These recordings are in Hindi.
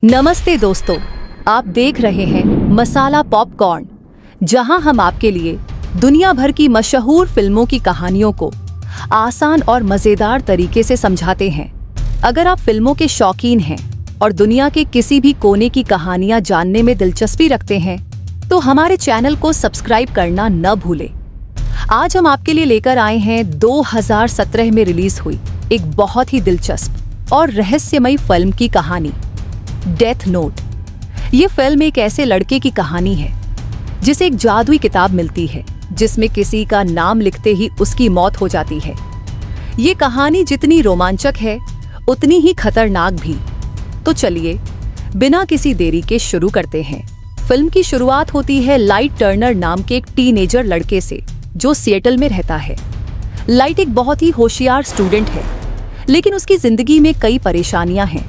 नमस्ते दोस्तों, आप देख रहे हैं मसाला पॉपकॉर्न, जहां हम आपके लिए दुनिया भर की मशहूर फिल्मों की कहानियों को आसान और मज़ेदार तरीके से समझाते हैं। अगर आप फिल्मों के शौकीन हैं और दुनिया के किसी भी कोने की कहानियां जानने में दिलचस्पी रखते हैं, तो हमारे चैनल को सब्सक्राइब करना न भूलें। आज हम आपके लिए लेकर आए हैं 2017 में रिलीज हुई एक बहुत ही दिलचस्प और रहस्यमयी फिल्म की कहानी, डेथ नोट। ये फिल्म एक ऐसे लड़के की कहानी है जिसे एक जादुई किताब मिलती है जिसमें किसी का नाम लिखते ही उसकी मौत हो जाती है। ये कहानी जितनी रोमांचक है उतनी ही खतरनाक भी। तो चलिए बिना किसी देरी के शुरू करते हैं। फिल्म की शुरुआत होती है लाइट टर्नर नाम के एक टीनेजर लड़के से जो सिएटल में रहता है। लाइट एक बहुत ही होशियार स्टूडेंट है, लेकिन उसकी जिंदगी में कई परेशानियां हैं।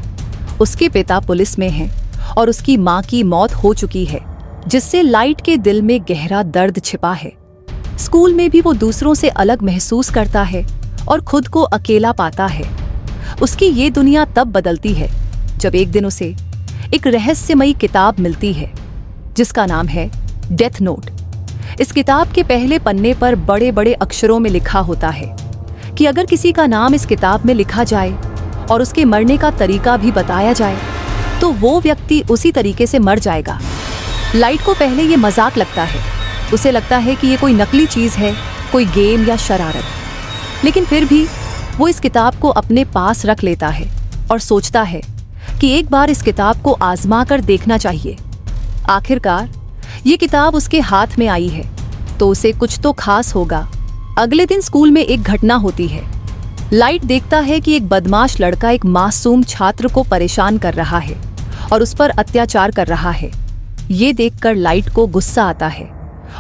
उसके पिता पुलिस में हैं और उसकी मां की मौत हो चुकी है, जिससे लाइट के दिल में गहरा दर्द छिपा है। स्कूल में भी वो दूसरों से अलग महसूस करता है और खुद को अकेला पाता है। उसकी ये दुनिया तब बदलती है जब एक दिन उसे एक रहस्यमयी किताब मिलती है जिसका नाम है डेथ नोट। इस किताब के पहले पन्ने पर बड़े बड़े अक्षरों में लिखा होता है कि अगर किसी का नाम इस किताब में लिखा जाए और उसके मरने का तरीका भी बताया जाए तो वो व्यक्ति उसी तरीके से मर जाएगा। लाइट को पहले ये मजाक लगता है। उसे लगता है कि ये कोई नकली चीज़ है, कोई गेम या शरारत। लेकिन फिर भी वो इस किताब को अपने पास रख लेता है और सोचता है कि एक बार इस किताब को आजमा कर देखना चाहिए। आखिरकार ये किताब उसके हाथ में आई है तो उसे कुछ तो खास होगा। अगले दिन स्कूल में एक घटना होती है। लाइट देखता है कि एक बदमाश लड़का एक मासूम छात्र को परेशान कर रहा है और उस पर अत्याचार कर रहा है। ये देखकर लाइट को गुस्सा आता है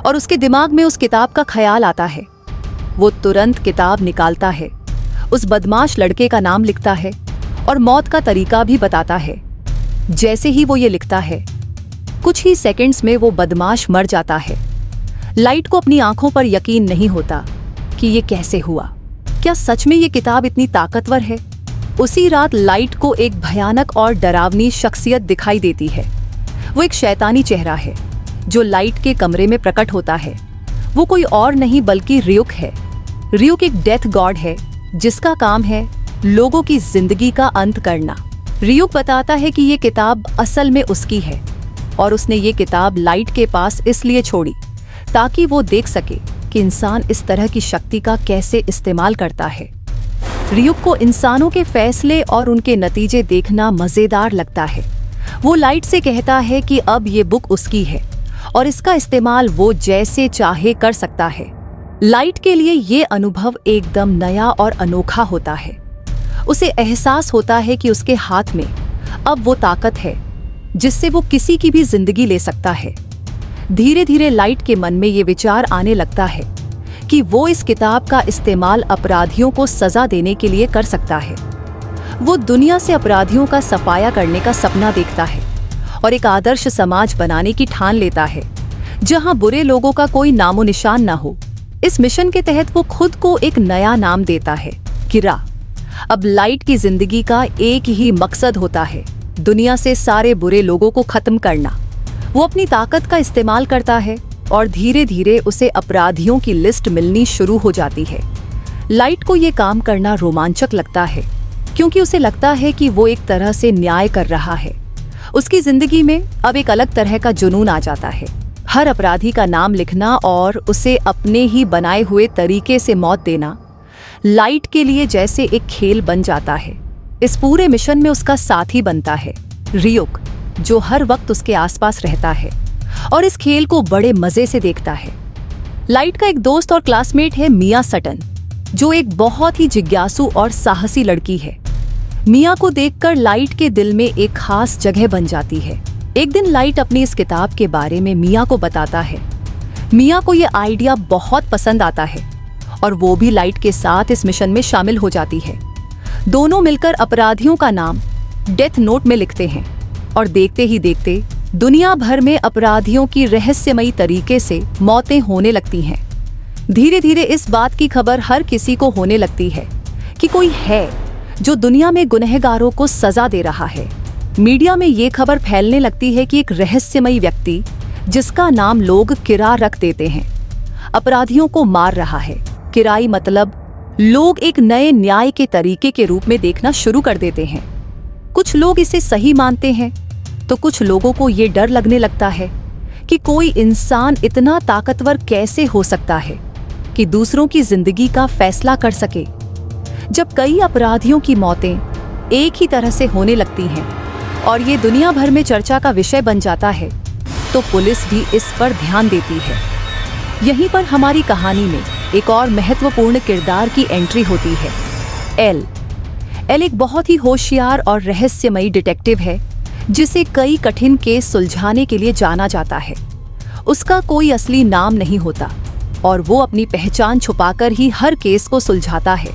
और उसके दिमाग में उस किताब का ख्याल आता है। वो तुरंत किताब निकालता है, उस बदमाश लड़के का नाम लिखता है और मौत का तरीका भी बताता है। जैसे ही वो ये लिखता है, कुछ ही सेकंड्स में वो बदमाश मर जाता है। लाइट को अपनी आंखों पर यकीन नहीं होता कि ये कैसे हुआ। क्या सच में ये किताब इतनी ताकतवर है? उसी रात लाइट को एक भयानक और डरावनी शख्सियत दिखाई देती है। वो एक शैतानी चेहरा है जो लाइट के कमरे में प्रकट होता है। वो कोई और नहीं बल्कि रियुक है। रियुक एक डेथ गॉड है जिसका काम है लोगों की जिंदगी का अंत करना। रियुक बताता है कि ये किताब असल में उसकी है और उसने ये किताब लाइट के पास इसलिए छोड़ी ताकि वो देख सके कि इंसान इस तरह की शक्ति का कैसे इस्तेमाल करता है। रियुक को इंसानों के फैसले और उनके नतीजे देखना मजेदार लगता है। वो लाइट से कहता है कि अब ये बुक उसकी है और इसका इस्तेमाल वो जैसे चाहे कर सकता है। लाइट के लिए ये अनुभव एकदम नया और अनोखा होता है। उसे एहसास होता है कि उसके हाथ में अब वो ताकत है जिससे वो किसी की भी जिंदगी ले सकता है। धीरे धीरे लाइट के मन में ये विचार आने लगता है कि वो इस किताब का इस्तेमाल अपराधियों को सजा देने के लिए कर सकता है। वो दुनिया से अपराधियों का सफाया करने का सपना देखता है और एक आदर्श समाज बनाने की ठान लेता है जहां बुरे लोगों का कोई नामो निशान ना हो। इस मिशन के तहत वो खुद को एक नया नाम देता है, किरा। अब लाइट की जिंदगी का एक ही मकसद होता है, दुनिया से सारे बुरे लोगों को खत्म करना। वो अपनी ताकत का इस्तेमाल करता है और धीरे धीरे उसे अपराधियों की लिस्ट मिलनी शुरू हो जाती है। लाइट को ये काम करना रोमांचक लगता है क्योंकि उसे लगता है कि वो एक तरह से न्याय कर रहा है। उसकी जिंदगी में अब एक अलग तरह का जुनून आ जाता है। हर अपराधी का नाम लिखना और उसे अपने ही बनाए हुए तरीके से मौत देना लाइट के लिए जैसे एक खेल बन जाता है। इस पूरे मिशन में उसका साथी बनता है रियुक, जो हर वक्त उसके आसपास रहता है और इस खेल को बड़े मजे से देखता है। लाइट का एक दोस्त और क्लासमेट है मिया सटन, जो एक बहुत ही जिज्ञासु और साहसी लड़की है। मिया को देखकर लाइट के दिल में एक खास जगह बन जाती है। एक दिन लाइट अपनी इस किताब के बारे में मिया को बताता है। मिया को ये आइडिया बहुत पसंद आता है और वो भी लाइट के साथ इस मिशन में शामिल हो जाती है। दोनों मिलकर अपराधियों का नाम डेथ नोट में लिखते हैं और देखते ही देखते दुनिया भर में अपराधियों की रहस्यमयी तरीके से मौतें होने लगती हैं। धीरे धीरे इस बात की खबर हर किसी को होने लगती है कि कोई है जो दुनिया में गुनहगारों को सजा दे रहा है। मीडिया में ये खबर फैलने लगती है कि एक रहस्यमयी व्यक्ति, जिसका नाम लोग किरा रख देते हैं, अपराधियों को मार रहा है। किराई मतलब लोग एक नए न्याय के तरीके के रूप में देखना शुरू कर देते हैं। कुछ लोग इसे सही मानते हैं तो कुछ लोगों को ये डर लगने लगता है कि कोई इंसान इतना ताकतवर कैसे हो सकता है कि दूसरों की जिंदगी का फैसला कर सके। जब कई अपराधियों की मौतें एक ही तरह से होने लगती हैं और ये दुनिया भर में चर्चा का विषय बन जाता है, तो पुलिस भी इस पर ध्यान देती है। यहीं पर हमारी कहानी में एक और महत्वपूर्ण किरदार की एंट्री होती है, एल। एल एक बहुत ही होशियार और रहस्यमयी डिटेक्टिव है, जिसे कई कठिन केस सुलझाने के लिए जाना जाता है। उसका कोई असली नाम नहीं होता और वो अपनी पहचान छुपाकर ही हर केस को सुलझाता है।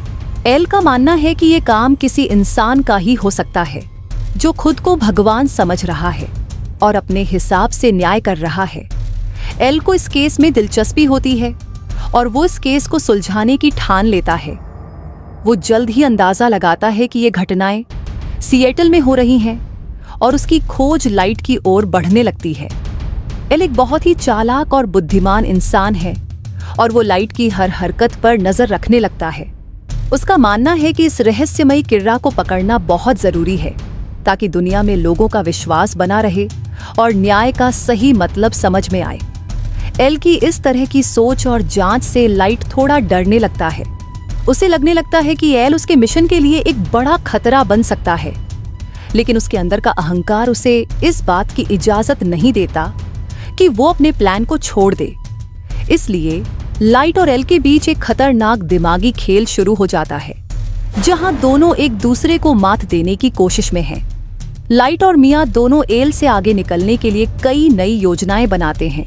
एल का मानना है कि ये काम किसी इंसान का ही हो सकता है जो खुद को भगवान समझ रहा है और अपने हिसाब से न्याय कर रहा है। एल को इस केस में दिलचस्पी होती है और वो इस केस को सुलझाने की ठान लेता है। वो जल्द ही अंदाजा लगाता है कि ये घटनाएं सिएटल में हो रही हैं और उसकी खोज लाइट की ओर बढ़ने लगती है। एल एक बहुत ही चालाक और बुद्धिमान इंसान है और वो लाइट की हर हरकत पर नजर रखने लगता है। उसका मानना है कि इस रहस्यमयी किर्रा को पकड़ना बहुत जरूरी है ताकि दुनिया में लोगों का विश्वास बना रहे और न्याय का सही मतलब समझ में आए। एल की इस तरह की सोच और जांच से लाइट थोड़ा डरने लगता है। उसे लगने लगता है कि एल उसके मिशन के लिए एक बड़ा खतरा बन सकता है, लेकिन उसके अंदर का अहंकार उसे इस बात की इजाजत नहीं देता कि वो अपने प्लान को छोड़ दे। इसलिए लाइट और एल के बीच एक खतरनाक दिमागी खेल शुरू हो जाता है, जहां दोनों एक दूसरे को मात देने की कोशिश में हैं। लाइट और मियां दोनों एल से आगे निकलने के लिए कई नई योजनाएं बनाते हैं।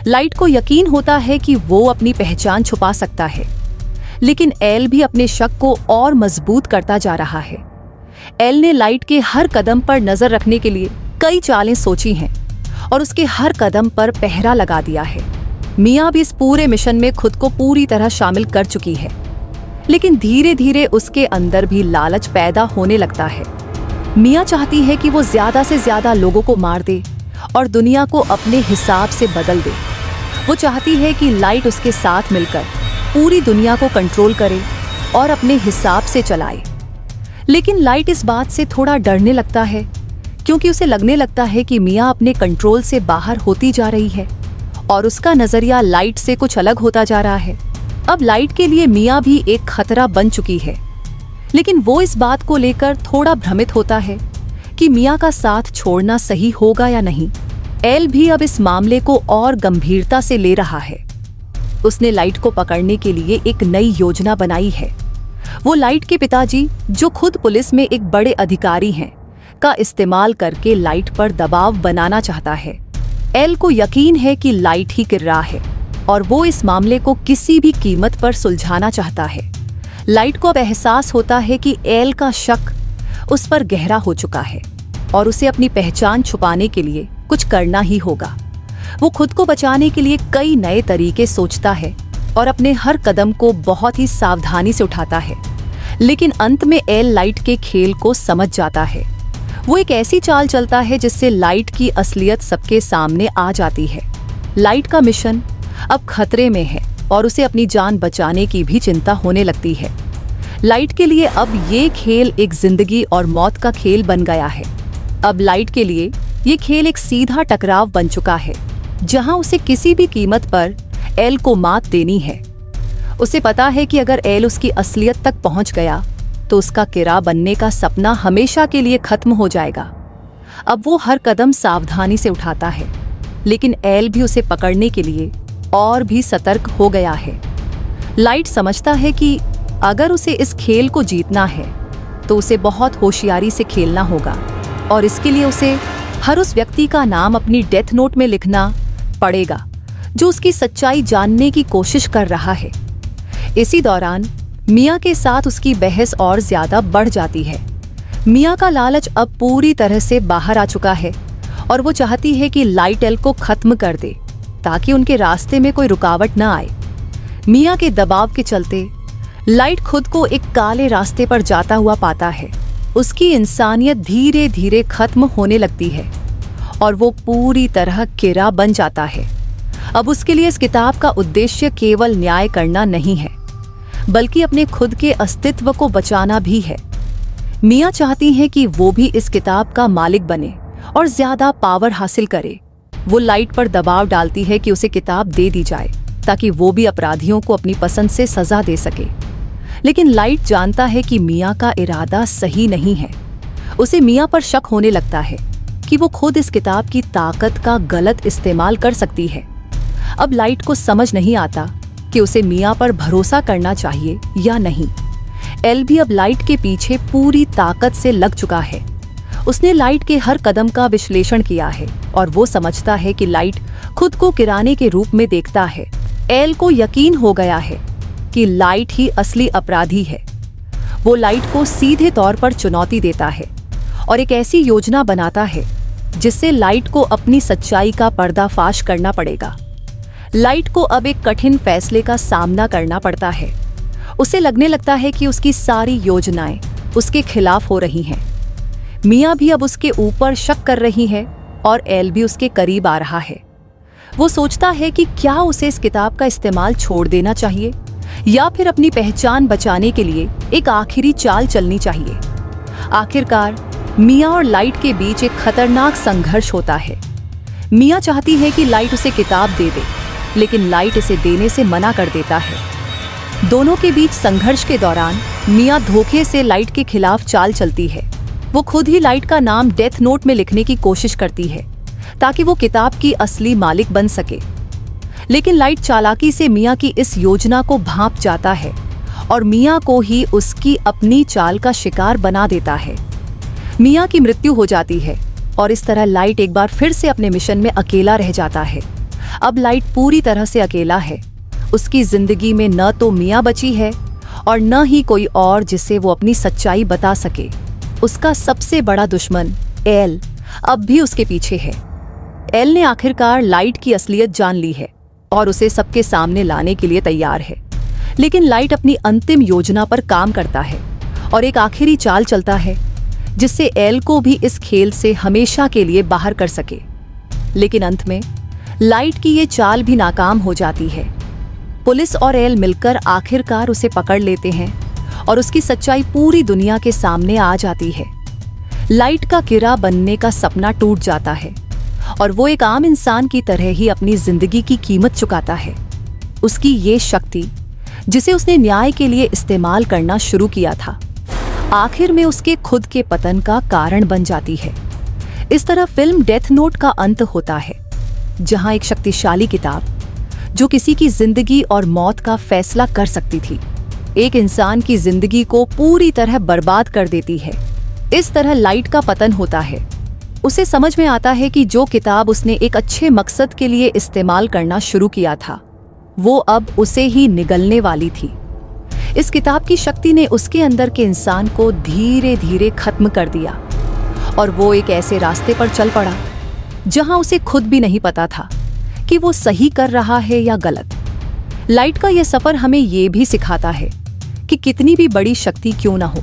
लाइट को यकीन होता है कि वो अपनी पहचान छुपा सकता है, लेकिन एल भी अपने शक को और मजबूत करता जा रहा है। एल ने लाइट के हर कदम पर नजर रखने के लिए कई चालें सोची हैं और उसके हर कदम पर पहरा लगा दिया है। मियां भी इस पूरे मिशन में खुद को पूरी तरह शामिल कर चुकी है, लेकिन धीरे धीरे उसके अंदर भी लालच पैदा होने लगता है। मियां चाहती है कि वो ज्यादा से ज्यादा लोगों को मार दे और दुनिया को अपने हिसाब से बदल दे। वो चाहती है कि लाइट उसके साथ मिलकर पूरी दुनिया को कंट्रोल करे और अपने हिसाब से चलाए। लेकिन लाइट इस बात से थोड़ा डरने लगता है, क्योंकि उसे लगने लगता है कि मियां अपने कंट्रोल से बाहर होती जा रही है और उसका नजरिया लाइट से कुछ अलग होता जा रहा है। अब लाइट के लिए मियां भी एक खतरा बन चुकी है, लेकिन वो इस बात को लेकर थोड़ा भ्रमित होता है कि मियां का साथ छोड़ना सही होगा या नहीं। एल भी अब इस मामले को और गंभीरता से ले रहा है। उसने लाइट को पकड़ने के लिए एक नई योजना बनाई है। वो लाइट के पिताजी, जो खुद पुलिस में एक बड़े अधिकारी हैं, का इस्तेमाल करके लाइट पर दबाव बनाना चाहता है। एल को यकीन है कि लाइट ही किर्रा है और वो इस मामले को किसी भी कीमत पर सुलझाना चाहता है। लाइट को अब एहसास होता है कि एल का शक उस पर गहरा हो चुका है और उसे अपनी पहचान छुपाने के लिए कुछ करना ही होगा। वो खुद को बचाने के लिए कई नए तरीके सोचता है और अपने हर कदम को बहुत ही सावधानी से उठाता है, लेकिन अंत में एल लाइट के खेल को समझ जाता है। वो एक ऐसी चाल चलता है जिससे लाइट की असलियत सबके सामने आ जाती है। लाइट का मिशन अब खतरे में है और उसे अपनी जान बचाने की भी चिंता होने लगती है। लाइट के लिए अब ये खेल एक जिंदगी और मौत का खेल बन गया है। अब लाइट के लिए ये खेल एक सीधा टकराव बन चुका है, जहां उसे किसी भी कीमत पर एल को मात देनी है। उसे पता है कि अगर एल उसकी असलियत तक पहुंच गया तो उसका किरा बनने का सपना हमेशा के लिए खत्म हो जाएगा। अब वो हर कदम सावधानी से उठाता है, लेकिन एल भी उसे पकड़ने के लिए और भी सतर्क हो गया है। लाइट समझता है कि अगर उसे इस खेल को जीतना है तो उसे बहुत होशियारी से खेलना होगा और इसके लिए उसे हर उस व्यक्ति का नाम अपनी डेथ नोट में लिखना पड़ेगा जो उसकी सच्चाई जानने की कोशिश कर रहा है। इसी दौरान मियां के साथ उसकी बहस और ज्यादा बढ़ जाती है। मियां का लालच अब पूरी तरह से बाहर आ चुका है और वो चाहती है कि लाइट एल को खत्म कर दे ताकि उनके रास्ते में कोई रुकावट न आए। मियां के दबाव के चलते लाइट खुद को एक काले रास्ते पर जाता हुआ पाता है। उसकी इंसानियत धीरे धीरे खत्म होने लगती है और वो पूरी तरह किरा बन जाता है। अब उसके लिए इस किताब का उद्देश्य केवल न्याय करना नहीं है, बल्कि अपने खुद के अस्तित्व को बचाना भी है। मियाँ चाहती हैं कि वो भी इस किताब का मालिक बने और ज्यादा पावर हासिल करे। वो लाइट पर दबाव डालती है कि उसे किताब दे दी जाए ताकि वो भी अपराधियों को अपनी पसंद से सजा दे सके। लेकिन लाइट जानता है कि मियाँ का इरादा सही नहीं है। उसे मियाँ पर शक होने लगता है कि वो खुद इस किताब की ताकत का गलत इस्तेमाल कर सकती है। अब लाइट को समझ नहीं आता कि उसे मियाँ पर भरोसा करना चाहिए या नहीं। एल भी अब लाइट के पीछे पूरी ताकत से लग चुका है। उसने लाइट के हर कदम का विश्लेषण किया है और वो समझता है कि लाइट खुद को किराने के रूप में देखता है। एल को यकीन हो गया है कि लाइट ही असली अपराधी है। वो लाइट को सीधे तौर पर चुनौती देता है और एक ऐसी योजना बनाता है जिससे लाइट को अपनी सच्चाई का पर्दाफाश करना पड़ेगा। लाइट को अब एक कठिन फैसले का सामना करना पड़ता है। उसे लगने लगता है कि उसकी सारी योजनाएं उसके खिलाफ हो रही हैं। मियाँ भी अब उसके ऊपर शक कर रही है और एल भी उसके करीब आ रहा है। वो सोचता है कि क्या उसे इस किताब का इस्तेमाल छोड़ देना चाहिए या फिर अपनी पहचान बचाने के लिए एक आखिरी चाल चलनी चाहिए। आखिरकार मियाँ और लाइट के बीच एक खतरनाक संघर्ष होता है। मियाँ चाहती है कि लाइट उसे किताब दे दे, लेकिन लाइट इसे देने से मना कर देता है। दोनों के बीच संघर्ष के दौरान मियाँ धोखे से लाइट के खिलाफ चाल चलती है। वो खुद ही लाइट का नाम डेथ नोट में लिखने की कोशिश करती है ताकि वो किताब की असली मालिक बन सके। लेकिन लाइट चालाकी से मियाँ की इस योजना को भांप जाता है और मियाँ को ही उसकी अपनी चाल का शिकार बना देता है। मियाँ की मृत्यु हो जाती है और इस तरह लाइट एक बार फिर से अपने मिशन में अकेला रह जाता है। अब लाइट पूरी तरह से अकेला है। उसकी जिंदगी में न तो मियाँ बची है और न ही कोई और जिसे वो अपनी सच्चाई बता सके। उसका सबसे बड़ा दुश्मन एल अब भी उसके पीछे है। एल ने आखिरकार लाइट की असलियत जान ली है और उसे सबके सामने लाने के लिए तैयार है। लेकिन लाइट अपनी अंतिम योजना पर काम करता है और एक आखिरी चाल चलता है जिससे एल को भी इस खेल से हमेशा के लिए बाहर कर सके। लेकिन अंत में लाइट की ये चाल भी नाकाम हो जाती है। पुलिस और एल मिलकर आखिरकार उसे पकड़ लेते हैं और उसकी सच्चाई पूरी दुनिया के सामने आ जाती है। लाइट का किरा बनने का सपना टूट जाता है और वो एक आम इंसान की तरह ही अपनी जिंदगी की कीमत चुकाता है। उसकी ये शक्ति जिसे उसने न्याय के लिए इस्तेमाल करना शुरू किया था, आखिर में उसके खुद के पतन का कारण बन जाती है। इस तरह फिल्म डेथ नोट का अंत होता है, जहां एक शक्तिशाली किताब जो किसी की जिंदगी और मौत का फैसला कर सकती थी, एक इंसान की जिंदगी को पूरी तरह बर्बाद कर देती है। इस तरह लाइट का पतन होता है। उसे समझ में आता है कि जो किताब उसने एक अच्छे मकसद के लिए इस्तेमाल करना शुरू किया था, वो अब उसे ही निगलने वाली थी। इस किताब की शक्ति ने उसके अंदर के इंसान को धीरे धीरे खत्म कर दिया और वो एक ऐसे रास्ते पर चल पड़ा जहां उसे खुद भी नहीं पता था कि वो सही कर रहा है या गलत। लाइट का यह सफर हमें ये भी सिखाता है कि कितनी भी बड़ी शक्ति क्यों ना हो,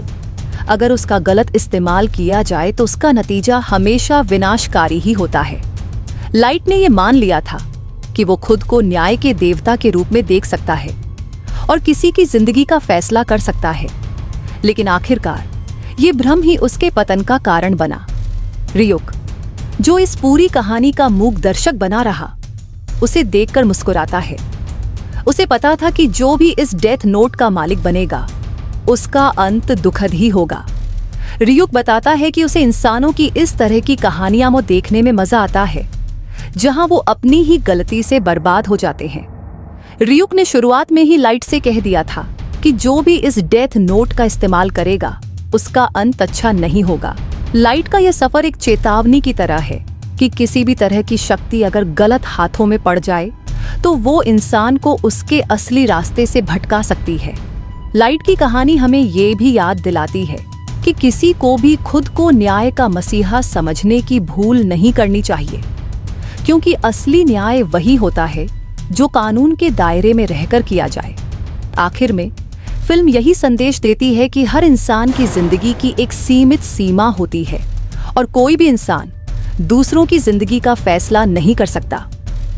अगर उसका गलत इस्तेमाल किया जाए तो उसका नतीजा हमेशा विनाशकारी ही होता है। लाइट ने यह मान लिया था कि वो खुद को न्याय के देवता के रूप में देख सकता है और किसी की जिंदगी का फैसला कर सकता है। लेकिन आखिरकार ये भ्रम ही उसके पतन का कारण बना। रियुक, जो इस पूरी कहानी का मूक दर्शक बना रहा, उसे देखकर मुस्कुराता है। उसे पता था कि जो भी इस डेथ नोट का मालिक बनेगा, उसका अंत दुखद ही होगा। रियुक बताता है कि उसे इंसानों की इस तरह की कहानियां देखने में मजा आता है, जहां वो अपनी ही गलती से बर्बाद हो जाते हैं। रियुक ने शुरुआत में ही लाइट से कह दिया था कि जो भी इस डेथ नोट का इस्तेमाल करेगा, उसका अंत अच्छा नहीं होगा। लाइट का यह सफर एक चेतावनी की तरह है कि किसी भी तरह की शक्ति अगर गलत हाथों में पड़ जाए तो वो इंसान को उसके असली रास्ते से भटका सकती है। लाइट की कहानी हमें ये भी याद दिलाती है कि किसी को भी खुद को न्याय का मसीहा समझने की भूल नहीं करनी चाहिए, क्योंकि असली न्याय वही होता है जो कानून के दायरे में रहकर किया जाए। आखिर में फिल्म यही संदेश देती है कि हर इंसान की जिंदगी की एक सीमित सीमा होती है और कोई भी इंसान दूसरों की जिंदगी का फैसला नहीं कर सकता।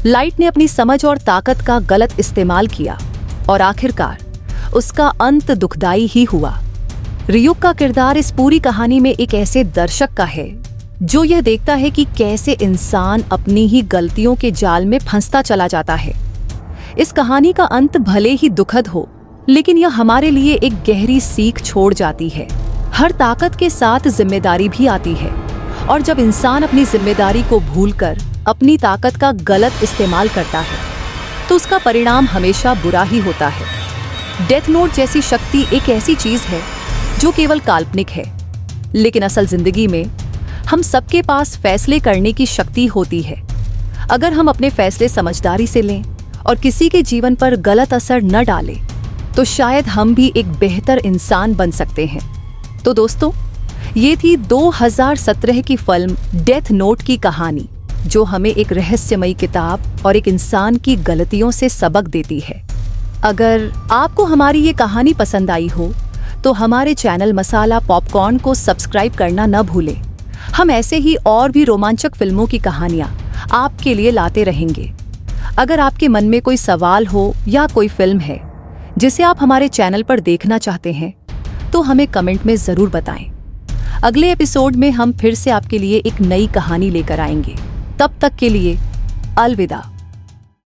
लाइट ने अपनी समझ और ताकत का गलत इस्तेमाल किया और आखिरकार उसका अंत दुखदाई ही हुआ। रियुक का किरदार इस पूरी कहानी में एक ऐसे दर्शक का है जो यह देखता है कि कैसे इंसान अपनी ही गलतियों के जाल में फंसता चला जाता है। इस कहानी का अंत भले ही दुखद हो, लेकिन यह हमारे लिए एक गहरी सीख छोड़ जाती है। हर ताकत के साथ जिम्मेदारी भी आती है, और जब इंसान अपनी जिम्मेदारी को भूलकर अपनी ताकत का गलत इस्तेमाल करता है तो उसका परिणाम हमेशा बुरा ही होता है। डेथ नोट जैसी शक्ति एक ऐसी चीज है जो केवल काल्पनिक है, लेकिन असल जिंदगी में हम सबके पास फैसले करने की शक्ति होती है। अगर हम अपने फैसले समझदारी से लें और किसी के जीवन पर गलत असर न डालें, तो शायद हम भी एक बेहतर इंसान बन सकते हैं। तो दोस्तों, ये थी 2017 की फिल्म डेथ नोट की कहानी, जो हमें एक रहस्यमयी किताब और एक इंसान की गलतियों से सबक देती है। अगर आपको हमारी ये कहानी पसंद आई हो तो हमारे चैनल मसाला पॉपकॉर्न को सब्सक्राइब करना न भूलें। हम ऐसे ही और भी रोमांचक फिल्मों की कहानियां आपके लिए लाते रहेंगे। अगर आपके मन में कोई सवाल हो या कोई फिल्म है जिसे आप हमारे चैनल पर देखना चाहते हैं, तो हमें कमेंट में ज़रूर बताएं। अगले एपिसोड में हम फिर से आपके लिए एक नई कहानी लेकर आएंगे। तब तक के लिए अलविदा।